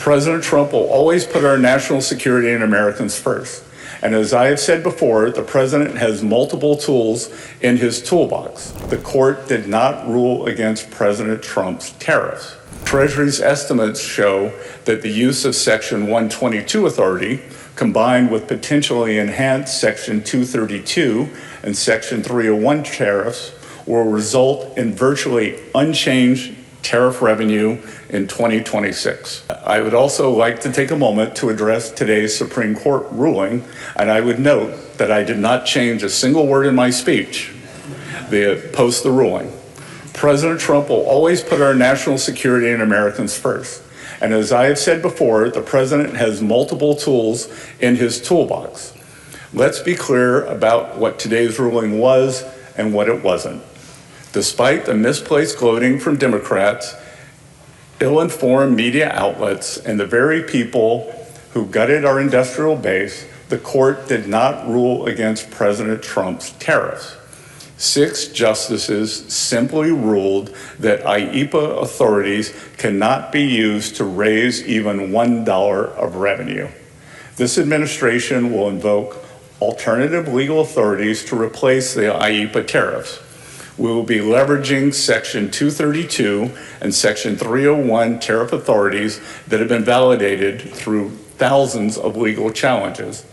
President Trump will always put our national security and Americans first. And as I have said before, the president has multiple tools in his toolbox. The court did not rule against President Trump's tariffs. Treasury's estimates show that the use of Section 122 authority, combined with potentially enhanced Section 232 and Section 301 tariffs, will result in virtually unchanged tariff revenue in 2026. I would also like to take a moment to address today's Supreme Court ruling, and I would note that I did not change a single word in my speech post the ruling. President Trump will always put our national security and Americans first. And as I have said before, the president has multiple tools in his toolbox. Let's be clear about what today's ruling was and what it wasn't. Despite the misplaced gloating from Democrats, ill-informed media outlets, and the very people who gutted our industrial base, the court did not rule against President Trump's tariffs. 6 justices simply ruled that IEEPA authorities cannot be used to raise even $1 of revenue. This administration will invoke alternative legal authorities to replace the IEEPA tariffs. We will be leveraging Section 232 and Section 301 tariff authorities that have been validated through thousands of legal challenges.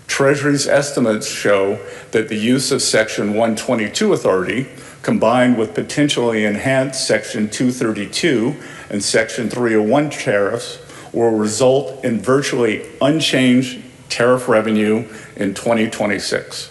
Treasury's estimates show that the use of Section 122 authority, combined with potentially enhanced Section 232 and Section 301 tariffs, will result in virtually unchanged tariff revenue in 2026.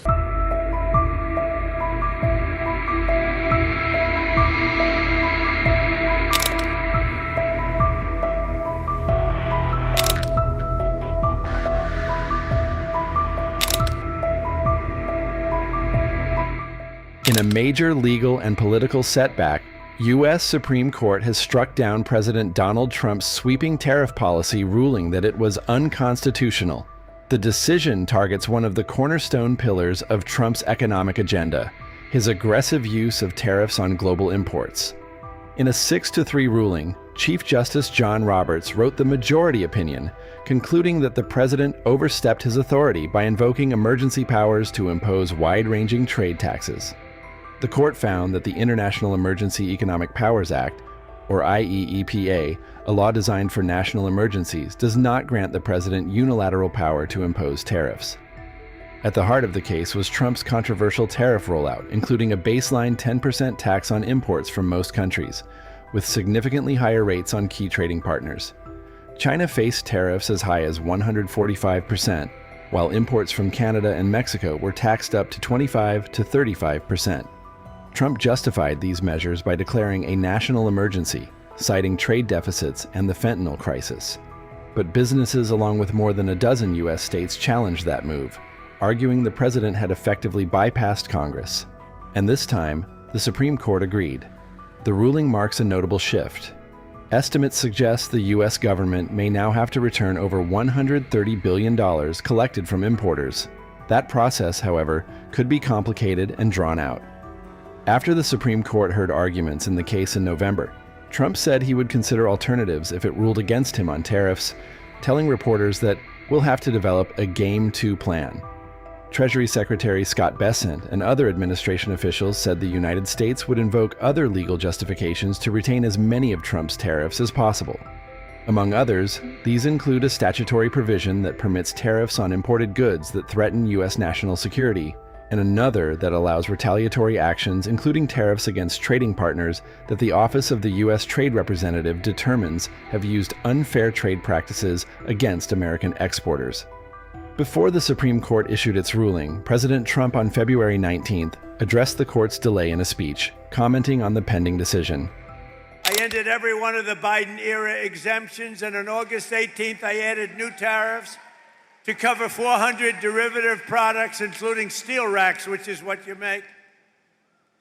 In a major legal and political setback, U.S. Supreme Court has struck down President Donald Trump's sweeping tariff policy, ruling that it was unconstitutional. The decision targets one of the cornerstone pillars of Trump's economic agenda, his aggressive use of tariffs on global imports. In a 6-3 ruling, Chief Justice John Roberts wrote the majority opinion, concluding that the president overstepped his authority by invoking emergency powers to impose wide-ranging trade taxes. The court found that the International Emergency Economic Powers Act, or IEEPA, a law designed for national emergencies, does not grant the president unilateral power to impose tariffs. At the heart of the case was Trump's controversial tariff rollout, including a baseline 10% tax on imports from most countries, with significantly higher rates on key trading partners. China faced tariffs as high as 145%, while imports from Canada and Mexico were taxed up to 25 to 35%. Trump justified these measures by declaring a national emergency, citing trade deficits and the fentanyl crisis. But businesses along with more than a dozen U.S. states challenged that move, arguing the president had effectively bypassed Congress. And this time, the Supreme Court agreed. The ruling marks a notable shift. Estimates suggest the U.S. government may now have to return over $130 billion collected from importers. That process, however, could be complicated and drawn out. After the Supreme Court heard arguments in the case in November, Trump said he would consider alternatives if it ruled against him on tariffs, telling reporters that we'll have to develop a Game 2 plan. Treasury Secretary Scott Bessent and other administration officials said the United States would invoke other legal justifications to retain as many of Trump's tariffs as possible. Among others, these include a statutory provision that permits tariffs on imported goods that threaten U.S. national security, and another that allows retaliatory actions, including tariffs against trading partners that the Office of the U.S. Trade Representative determines have used unfair trade practices against American exporters. Before the Supreme Court issued its ruling, President Trump on February 19th addressed the court's delay in a speech, commenting on the pending decision. I ended every one of the Biden-era exemptions, and on August 18th, I added new tariffs to cover 400 derivative products, including steel racks, which is what you make.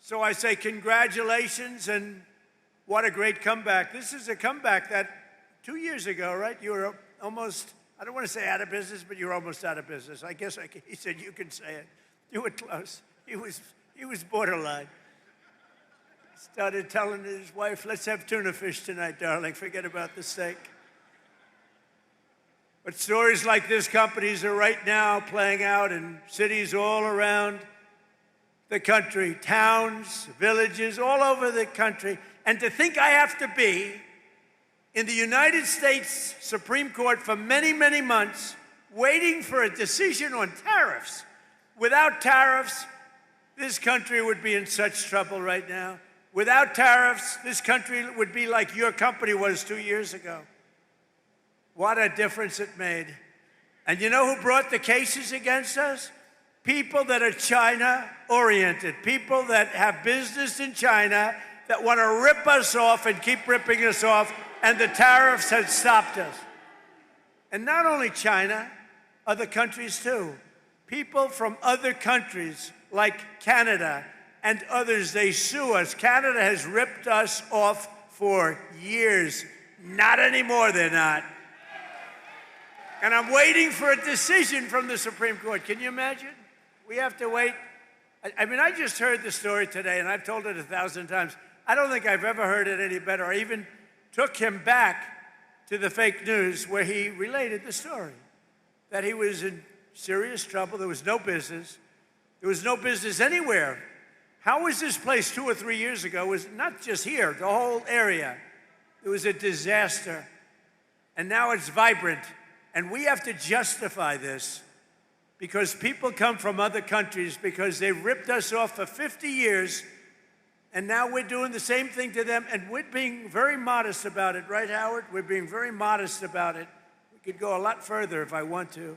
So I say congratulations, and what a great comeback. This is a comeback that 2 years ago, right, you were almost, I don't want to say out of business, but you were almost out of business. I guess he said you can say it. You were close. He was borderline. Started telling his wife, let's have tuna fish tonight, darling. Forget about the steak. But stories like this companies are right now playing out in cities all around the country, towns, villages, all over the country. And to think I have to be in the United States Supreme Court for many, many months waiting for a decision on tariffs. Without tariffs, this country would be in such trouble right now. Without tariffs, this country would be like your company was 2 years ago. What a difference it made. And you know who brought the cases against us? People that are China-oriented, people that have business in China that want to rip us off and keep ripping us off, and the tariffs had stopped us. And not only China, other countries too. People from other countries like Canada and others, they sue us. Canada has ripped us off for years. Not anymore, they're not. And I'm waiting for a decision from the Supreme Court. Can you imagine? We have to wait. I mean, I just heard the story today, and I've told it 1,000 times. I don't think I've ever heard it any better. I even took him back to the fake news where he related the story, that he was in serious trouble. There was no business. There was no business anywhere. How was this place 2 or 3 years ago? It was not just here, the whole area. It was a disaster. And now it's vibrant. And we have to justify this because people come from other countries because they ripped us off for 50 years, and now we're doing the same thing to them, and we're being very modest about it, right, Howard? We're being very modest about it. We could go a lot further if I want to,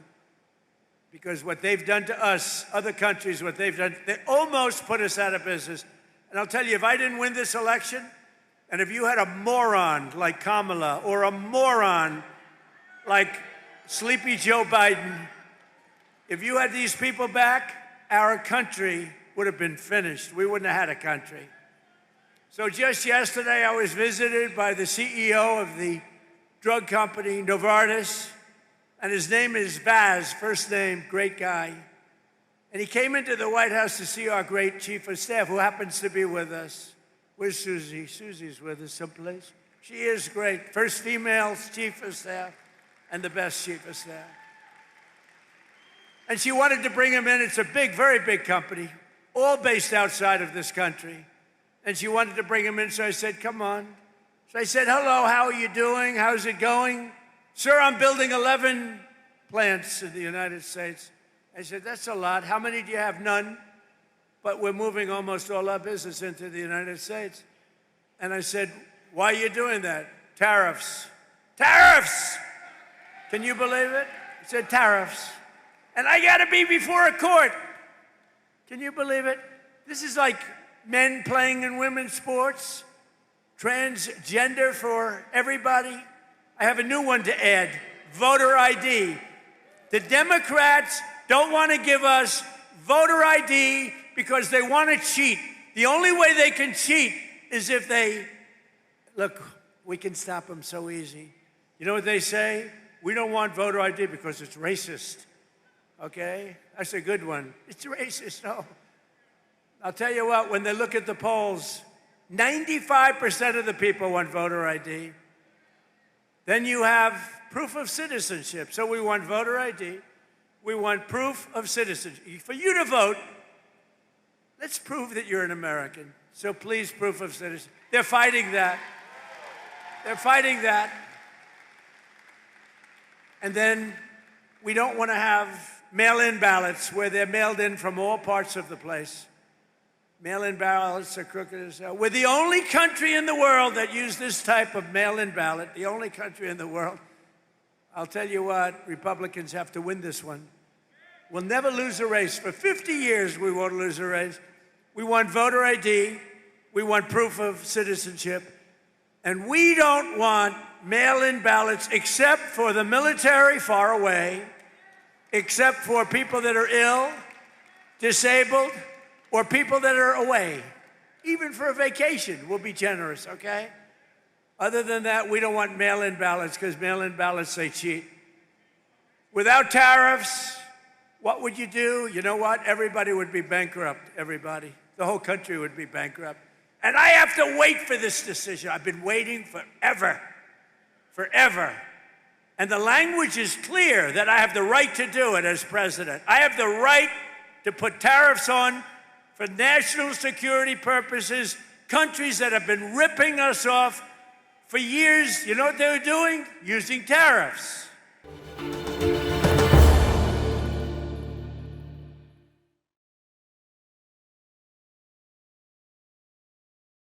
because what they've done to us, other countries, what they've done, they almost put us out of business. And I'll tell you, if I didn't win this election, and if you had a moron like Kamala or a moron like Sleepy Joe Biden, if you had these people back, our country would have been finished. We wouldn't have had a country. So just yesterday, I was visited by the CEO of the drug company, Novartis, and his name is Baz, first name, great guy. And he came into the White House to see our great chief of staff, who happens to be with us. Where's Susie? Susie's with us someplace. She is great. First female chief of staff and the best chief of staff. And she wanted to bring him in. It's a big, very big company, all based outside of this country. And she wanted to bring him in, so I said, come on. So I said, hello, how are you doing? How's it going? Sir, I'm building 11 plants in the United States. I said, that's a lot. How many do you have? None. But we're moving almost all our business into the United States. And I said, why are you doing that? Tariffs. Tariffs! Can you believe it? He said, tariffs. And I got to be before a court. Can you believe it? This is like men playing in women's sports, transgender for everybody. I have a new one to add, voter ID. The Democrats don't want to give us voter ID because they want to cheat. The only way they can cheat is if they, look, we can stop them so easy. You know what they say? We don't want voter ID because it's racist. Okay? That's a good one. It's racist, no. I'll tell you what, when they look at the polls, 95% of the people want voter ID. Then you have proof of citizenship. So we want voter ID. We want proof of citizenship. For you to vote, let's prove that you're an American. So please, proof of citizenship. They're fighting that. They're fighting that. And then we don't want to have mail-in ballots where they're mailed in from all parts of the place. Mail-in ballots are crooked as hell. We're the only country in the world that use this type of mail-in ballot, the only country in the world. I'll tell you what, Republicans have to win this one. We'll never lose a race. For 50 years, we won't lose a race. We want voter ID. We want proof of citizenship. And we don't want mail-in ballots except for the military far away, except for people that are ill, disabled, or people that are away. Even for a vacation, we'll be generous, okay? Other than that, we don't want mail-in ballots because mail-in ballots, they cheat. Without tariffs, what would you do? You know what? Everybody would be bankrupt, everybody. The whole country would be bankrupt. And I have to wait for this decision. I've been waiting forever, forever. And the language is clear that I have the right to do it as president. I have the right to put tariffs on for national security purposes, countries that have been ripping us off for years. You know what they were doing? Using tariffs.